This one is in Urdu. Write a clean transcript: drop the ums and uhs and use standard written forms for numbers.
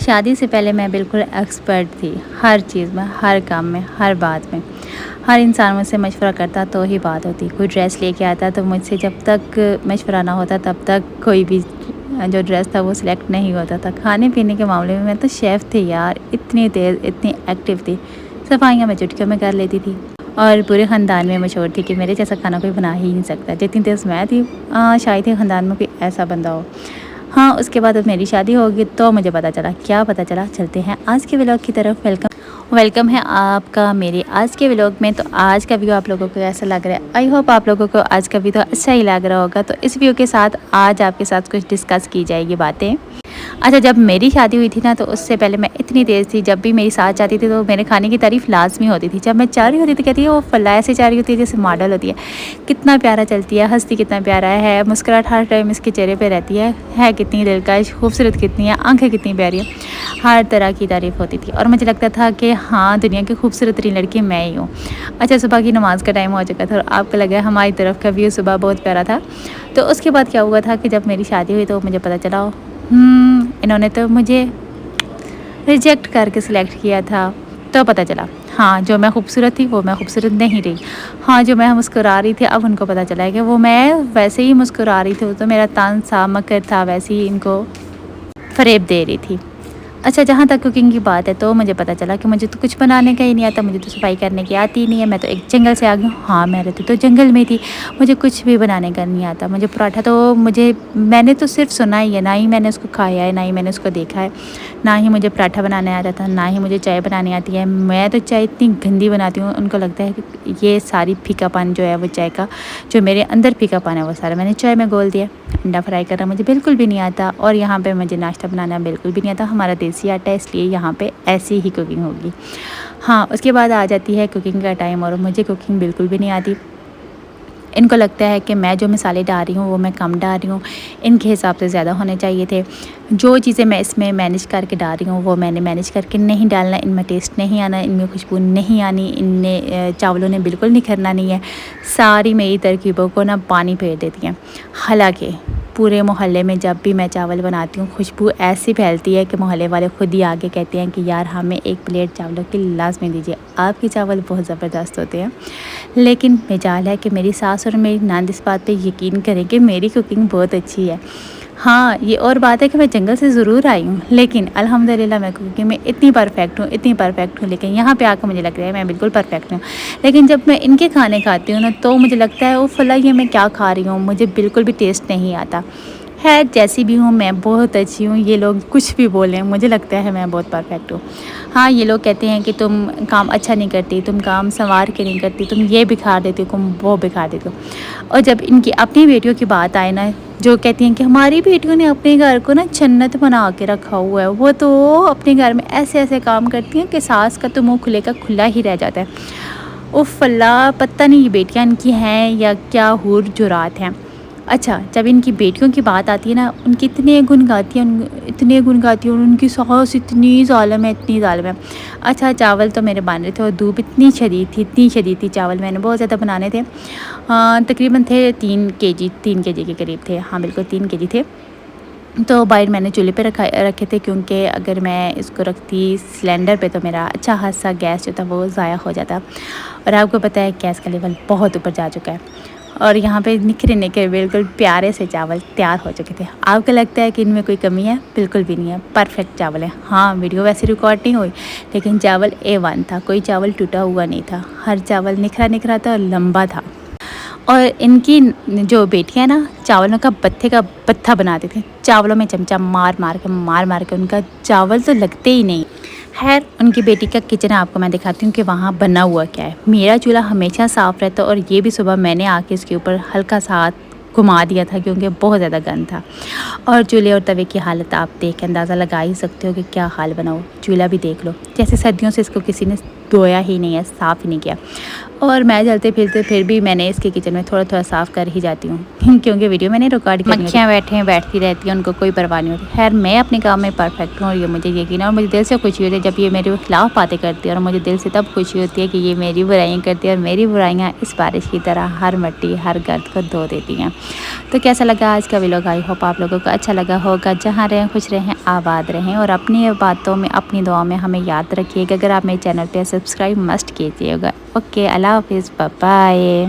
شادی سے پہلے میں بالکل ایکسپرٹ تھی ہر چیز میں، ہر کام میں، ہر بات میں۔ ہر انسان مجھ سے مشورہ کرتا تو ہی بات ہوتی۔ کوئی ڈریس لے کے آتا تو مجھ سے جب تک مشورہ نہ ہوتا تب تک کوئی بھی جو ڈریس تھا وہ سلیکٹ نہیں ہوتا تھا۔ کھانے پینے کے معاملے میں تو شیف تھی یار، اتنی تیز، اتنی ایکٹیو تھی۔ صفائیاں میں چٹکیوں میں کر لیتی تھی اور پورے خاندان میں مشہور تھی کہ میرے جیسا کھانا کوئی بنا ہی نہیں سکتا۔ جتنی تیز میں تھی شاید ہی خاندان میں کوئی ایسا بندہ ہو۔ ہاں، اس کے بعد میری شادی ہوگی تو مجھے پتہ چلا۔ کیا پتہ چلا؟ چلتے ہیں آج کے ولاگ کی طرف۔ ویلکم ہے آپ کا میرے آج کے ولاگ میں۔ تو آج کا ویڈیو آپ لوگوں کو کیسا لگ رہا ہے؟ آئی ہوپ آپ لوگوں کو آج کا ویڈیو اچھا ہی لگ رہا ہوگا۔ تو اس ویڈیو کے ساتھ آج آپ کے ساتھ کچھ ڈسکس کی جائے گی باتیں۔ اچھا، جب میری شادی ہوئی تھی نا تو اس سے پہلے میں اتنی تیز تھی، جب بھی میری ساتھ جاتی تھی تو میرے کھانے کی تعریف لازمی ہوتی تھی۔ جب میں چاہ رہی ہوتی تھی کہتی ہے وہ فلاں ایسے چاہ رہی ہوتی ہے جیسے ماڈل ہوتی ہے، کتنا پیارا چلتی ہے، ہنستی کتنا پیارا ہے، مسکراہٹ ہر ٹائم اس کے چہرے پہ رہتی ہے کتنی دلکش، خوبصورت کتنی ہے، آنکھیں کتنی پیاری ہیں، ہر طرح کی تعریف ہوتی تھی اور مجھے لگتا تھا کہ ہاں دنیا کی خوبصورت ترین لڑکی میں ہی ہوں۔ اچھا، صبح کی نماز کا ٹائم ہو چکا تھا اور آپ کو لگا ہماری طرف کا ویو صبح بہت پیارا تھا۔ تو اس کے بعد کیا ہوا تھا کہ جب میری شادی ہوئی تو مجھے پتہ چلا انہوں نے تو مجھے ریجیکٹ کر کے سلیکٹ کیا تھا۔ تو پتہ چلا ہاں جو میں خوبصورت تھی وہ میں خوبصورت نہیں رہی۔ ہاں جو میں مسکرا رہی تھی اب ان کو پتہ چلا ہے کہ وہ میں ویسے ہی مسکرا رہی تھی، وہ تو میرا تان مکر تھا، ویسے ہی ان کو فریب دے رہی تھی۔ اچھا، جہاں تک کوکنگ کی بات ہے تو مجھے پتہ چلا کہ مجھے تو کچھ بنانے کا ہی نہیں آتا، مجھے تو صفائی کرنے کی آتی ہی نہیں ہے، میں تو ایک جنگل سے آ گئی ہوں۔ ہاں، میں رہتی تو جنگل میں تھی، مجھے کچھ بھی بنانے کا نہیں آتا۔ مجھے پراٹھا تو میں نے تو صرف سنا ہی ہے، نہ ہی میں نے اس کو کھایا ہے، نہ ہی میں نے اس کو دیکھا ہے، نہ ہی مجھے پراٹھا بنانے آتا تھا، نہ ہی مجھے چائے بنانی آتی ہے۔ میں تو چائے اتنی گندی بناتی ہوں، ان کو لگتا ہے کہ یہ ساری پھیکا پن جو ہے وہ چائے کا، جو میرے اندر پھیکا پن ہے وہ سارا میں نے چائے میں گھول دیا۔ انڈا فرائی کرنا مجھے بالکل بھی نہیں آتا اور یہاں پہ مجھے ناشتہ بنانا بالکل بھی نہیں آتا۔ ہمارا دیسی آٹا ہے اس لیے یہاں پہ ایسی ہی کوکنگ ہوگی۔ ہاں، اس کے بعد آ جاتی ہے کوکنگ کا ٹائم اور مجھے کوکنگ بالکل بھی نہیں آتی۔ ان کو لگتا ہے کہ میں جو مسالے ڈال رہی ہوں وہ میں کم ڈال رہی ہوں، ان کے حساب سے زیادہ ہونے چاہیے تھے۔ جو چیزیں میں اس میں مینیج کر کے ڈال رہی ہوں وہ میں نے مینیج کر کے نہیں ڈالنا، ان میں ٹیسٹ نہیں آنا، ان میں خوشبو نہیں آنی، ان نے چاولوں نے بالکل نکھرنا نہیں ہے۔ ساری میری ترکیبوں کو نا پانی پھیر دیتی ہیں۔ حالانکہ پورے محلے میں جب بھی میں چاول بناتی ہوں خوشبو ایسی پھیلتی ہے کہ محلے والے خود ہی آگے کہتے ہیں کہ یار ہمیں ایک پلیٹ چاولوں کی لازمی دیجیے، آپ کے چاول بہت زبردست ہوتے ہیں۔ لیکن مجال ہے کہ میری ساس اور میری ناند اس بات پہ یقین کریں کہ میری کوکنگ بہت اچھی ہے۔ ہاں، یہ اور بات ہے کہ میں جنگل سے ضرور آئی ہوں لیکن الحمدللہ میں کوکنگ میں اتنی پرفیکٹ ہوں، لیکن یہاں پہ آ کے مجھے لگ رہا ہے میں بالکل پرفیکٹ ہوں۔ لیکن جب میں ان کے کھانے کھاتی ہوں نا تو مجھے لگتا ہے او فلاں یہ میں کیا کھا رہی ہوں، مجھے بالکل بھی ٹیسٹ نہیں آتا ہے۔ جیسی بھی ہوں میں بہت اچھی ہوں، یہ لوگ کچھ بھی بولیں مجھے لگتا ہے میں بہت پرفیکٹ ہوں۔ ہاں، یہ لوگ کہتے ہیں کہ تم کام اچھا نہیں کرتی، تم کام سنوار کے نہیں کرتی، تم یہ بکھار دیتی ہو، تم وہ بکھار دیتی ہو۔ اور جب ان کی اپنی بیٹیوں کی بات آئے نا، جو کہتی ہیں کہ ہماری بیٹیوں نے اپنے گھر کو نا جنت بنا کے رکھا ہوا ہے، وہ تو اپنے گھر میں ایسے ایسے کام کرتی ہیں کہ ساس کا تو منہ کھلے کا کھلا ہی رہ جاتا ہے۔ اف اللہ، پتہ نہیں یہ بیٹیاں ان کی ہیں یا کیا حور جرات ہیں۔ اچھا، جب ان کی بیٹیوں کی بات آتی ہے نا، ان کی اتنے گن گاتی ہیں اور ان کی ساس اتنی ظالم ہے۔ اچھا، چاول تو میرے بن رہے تھے اور دھوپ اتنی شدید تھی، چاول میں نے بہت زیادہ بنانے تھے، تقریباً تھے 3 کے جی کے قریب تھے۔ ہاں بالکل 3 کے جی تھے۔ تو باہر میں نے چولہے پہ رکھے تھے کیونکہ اگر میں اس کو رکھتی سلینڈر پہ تو میرا اچھا خاصا گیس جو تھا وہ ضائع ہو جاتا، اور آپ کو پتہ ہے گیس کا لیول بہت اوپر جا چکا ہے۔ اور یہاں پہ نکھرے بالکل پیارے سے چاول تیار ہو چکے تھے۔ آپ کو لگتا ہے کہ ان میں کوئی کمی ہے؟ بالکل بھی نہیں ہے، پرفیکٹ چاول ہے۔ ہاں، ویڈیو ویسے ریکارڈ نہیں ہوئی لیکن چاول A1 تھا، کوئی چاول ٹوٹا ہوا نہیں تھا، ہر چاول نکھرا تھا اور لمبا تھا۔ اور ان کی جو بیٹیاں نا چاولوں کا بتھے کا بتھا بناتے تھے، چاولوں میں چمچہ مار کے ان کا چاول تو لگتے ہی نہیں۔ خیر، ان کی بیٹی کا کچن آپ کو میں دکھاتی ہوں کہ وہاں بنا ہوا کیا ہے۔ میرا چولہا ہمیشہ صاف رہتا اور یہ بھی صبح میں نے آ کے اس کے اوپر ہلکا سا ہاتھ گھما دیا تھا کیونکہ بہت زیادہ گند تھا۔ اور چولہے اور توے کی حالت آپ دیکھ کے اندازہ لگا ہی سکتے ہو کہ کیا حال بنا ہو۔ چولہا بھی دیکھ لو، جیسے سردیوں سے اس کو کسی نے دھویا ہی نہیں ہے، صاف ہی نہیں کیا. اور میں چلتے پھرتے پھر بھی میں نے اس کے کچن میں تھوڑا تھوڑا صاف کر ہی جاتی ہوں کیونکہ ویڈیو میں نے ریکارڈ کرنی ہوتی ہے. مکھیاں بیٹھتی رہتی ہیں، ان کو کوئی پرواہ نہیں ہوتی. خیر میں اپنے کام میں پرفیکٹ ہوں اور یہ مجھے یقین ہے. اور مجھے دل سے خوشی ہوتی ہے جب یہ میرے خلاف باتیں کرتی ہے، اور مجھے دل سے تب خوشی ہوتی ہے کہ یہ میری برائیاں کرتی ہے، اور میری برائیاں اس بارش کی طرح ہر مٹی ہر گرد کو دھو دیتی ہیں. تو کیسا لگا آج کا ولاگ؟ آئی ہوپ آپ لوگوں کو اچھا لگا ہوگا. جہاں رہیں خوش رہیں، آباد رہیں، اور اپنی باتوں میں اپنی دعا میں ہمیں یاد رکھیے گا. اگر آپ میرے چینل پہ سبسکرائب مسٹ کیجیے گا. اوکے، اللہ حافظ، بائے.